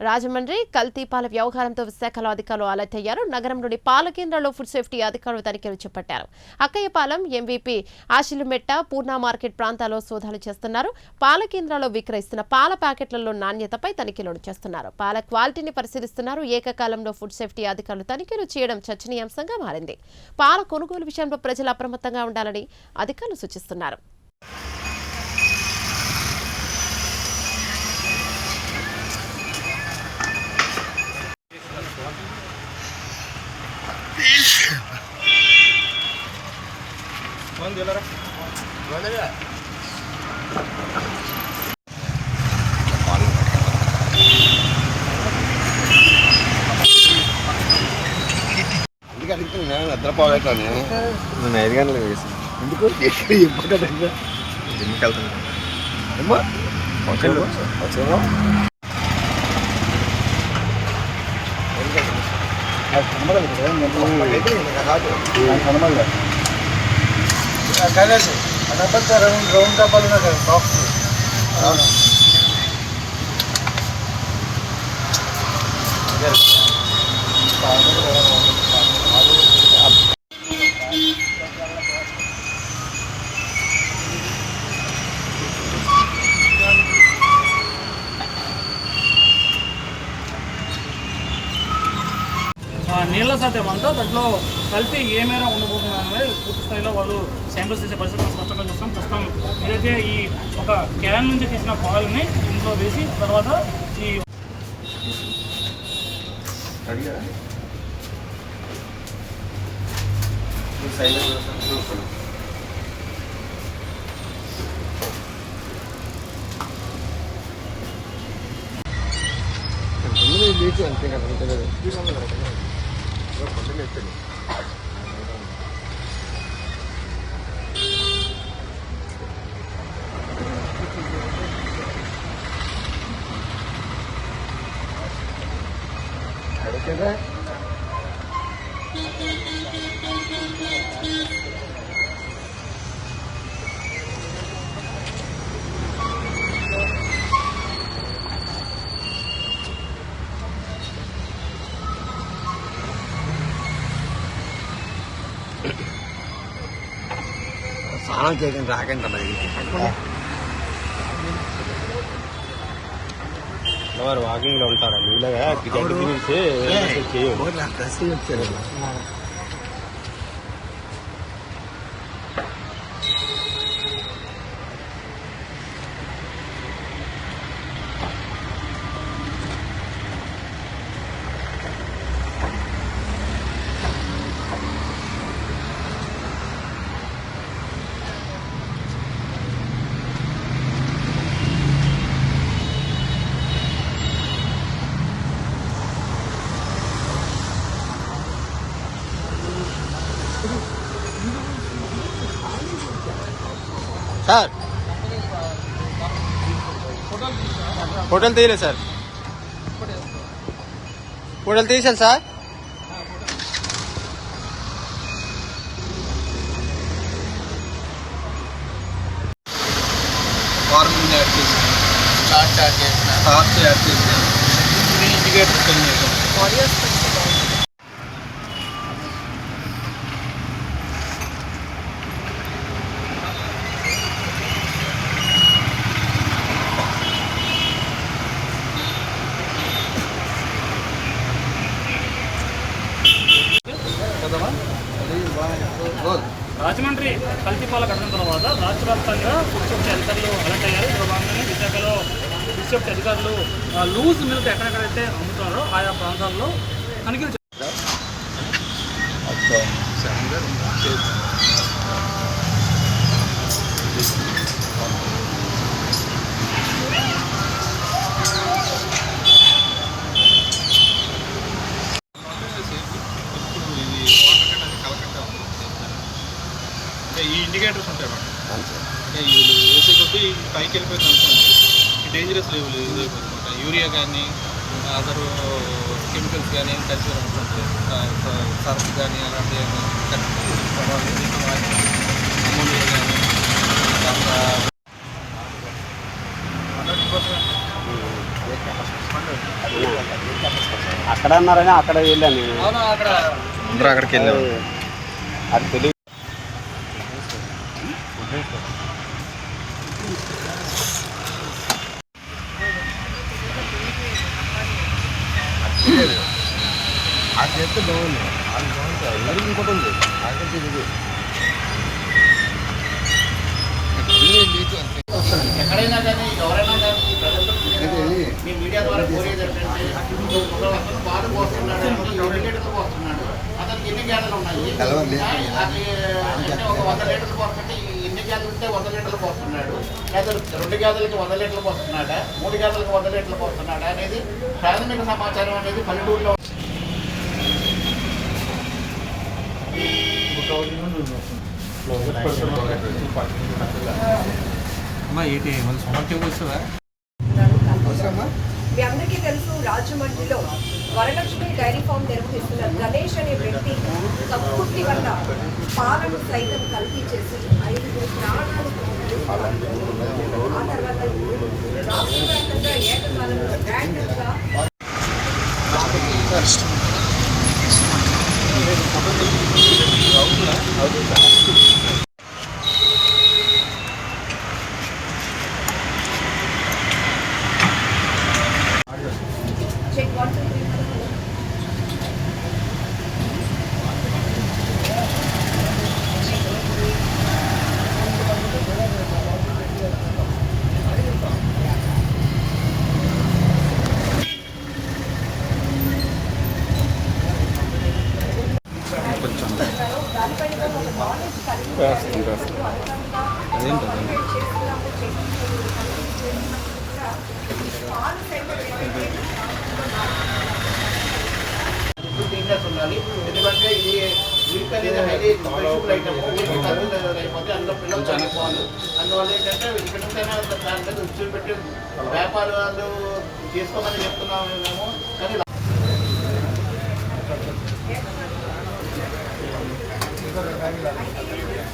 రాజమండ్రి కల్తీ పాల వ్యవహారంతో విశాఖలో అధికారులు అలర్ట్ అయ్యారు. నగరంలోని పాల కేంద్రాల్లో ఫుడ్ సేఫ్టీ అధికారులు తనిఖీలు చేపట్టారు. అక్కయ్యపాలెం, ఎంవీపీ, ఆశిలుమెట్ట, పూర్ణ మార్కెట్ ప్రాంతాల్లో సోదాలు చేస్తున్నారు. పాల కేంద్రాల్లో విక్రయిస్తున్న పాల ప్యాకెట్లలో నాణ్యతపై తనిఖీలు చేస్తున్నారు. పాల క్వాలిటీని పరిశీలిస్తున్నారు. ఏకకాలంలో ఫుడ్ సేఫ్టీ అధికారులు తనిఖీలు చేయడం చర్చనీయాంశంగా మారింది. పాల కొనుగోలు విషయంలో ప్రజలు అప్రమత్తంగా ఉండాలని అధికారులు సూచిస్తున్నారు. నిద్రపోగలను నేను 5 గంటలకు వేసి ఎందుకు జిమ్కి వెళ్తున్నాను. రౌండ్ డబ్బాలు ఉన్నాయి కదా బాక్స్. నీళ్ళ సాధ్యం అంతా దాంట్లో కల్తీ ఏమైనా ఉండబోతుంది అనేది పూర్తి స్థాయిలో వాళ్ళు శాంపిల్స్ చేసే పరిస్థితులు స్పష్టంగా చూస్తాం. ప్రస్తుతం ఏదైతే ఈ ఒక క్యాన్ నుంచి తీసిన పాలని ఇంట్లో వేసి తర్వాత ఈ అంతే కదా అడిగేదా స్నానం చేయకండి రాకండి మరి వాకింగ్ లో ఉంటారా మీలాగా వచ్చారు. సార్ ఫోటోలు తీయలేదు సార్. ఫోటోలు తీసాను సార్. ఫార్మింగ్ యాడ్ చేసాను, చార్ట్ యాడ్ చేసిన, టార్చ్ యాడ్ చేసాను, ఇండికేటర్స్ పెన్ చేసాను. రాజమండ్రి కల్తీ పాల ఘటన తర్వాత రాష్ట్ర వ్యాప్తంగా ఫుడ్ సేఫ్టీ అధికారులు అలర్ట్ అయ్యారు. ఇందులో భాగంగానే విశాఖలో ఫుడ్ సేఫ్టీ అధికారులు లూజ్ మిల్క్ ఎక్కడెక్కడైతే అమ్ముతారో ఆయా ప్రాంతాల్లో తనిఖీలు చేస్తారు. ఈ ఇండికేటర్స్ ఉంటాయి అన్నమాట. ఈ వేసే కొద్దీ పైకి వెళ్ళిపోయింది అనుకోండి, డేంజరస్ లెవెల్ ఇదైపోతుంది అనమాట. యూరియా కానీ అదర్ కెమికల్స్ కానీ కలిసి అనుకుంటే సర్ఫ్ కానీ అలాంటివి అమోనియా కానీ 100% అక్కడ అన్నారని అక్కడ వెళ్ళాను నేను. అవును అక్కడ అందరూ అక్కడికి వెళ్ళాము. అది తెలియదు. అది చెప్తే బాగుంది. అది బాగుంటుంది. ఇంకోటి ఉంది ఎక్కడైనా కానీ ఎవరైనా కానీ మీ మీడియా ద్వారా కోరేది ఏంటంటే పాలు పోస్తున్నాడు, లీటర్లు పోస్తున్నాడు. అతనికి ఎన్ని గేదెలు ఉన్నాయి? అది అంటే ఒక 100 లీటర్లు పోస్తుంటే ఎన్ని గేదెలు ఉంటే 100 లీటర్లు పోస్తున్నాడు, లేదా 2 గేదెలకి 100 లీటర్లు పోస్తున్నాడా, 3 గేదెలకు 100 లీటర్లు పోస్తున్నాడా అనేది ప్రాథమిక సమాచారం అనేది పల్లెటూరులో మీ అందరికీ తెలుసు, రాజమండ్రిలో వరలక్ష్మి డైరీ ఫామ్ నిర్వహిస్తున్న గణేష్ అనే వ్యక్తి కక్కుర్తి వల్ల పాలను సైతం కల్తీ చేసి 5 ప్రాణాలు ఆ తర్వాత రాష్ట్ర వ్యాప్తంగా ఏకకాలంలో ర్యాండమ్గా చెక్ 1 2 3 క్లీన్నెస్ ఉండాలి. ఎందుకంటే ఇది మిల్క్ అనేది హైలీ స్పెషల్ ఐటమ్. అయిపోతే అందులో పిల్లలు చనిపోవాలి. అందువల్ల ఏంటంటే ఇక్కడ నుంచైనా దాని మీద దృష్టి పెట్టి వ్యాపారాలు చేసుకోమని చెప్తున్నాము మేము. కానీ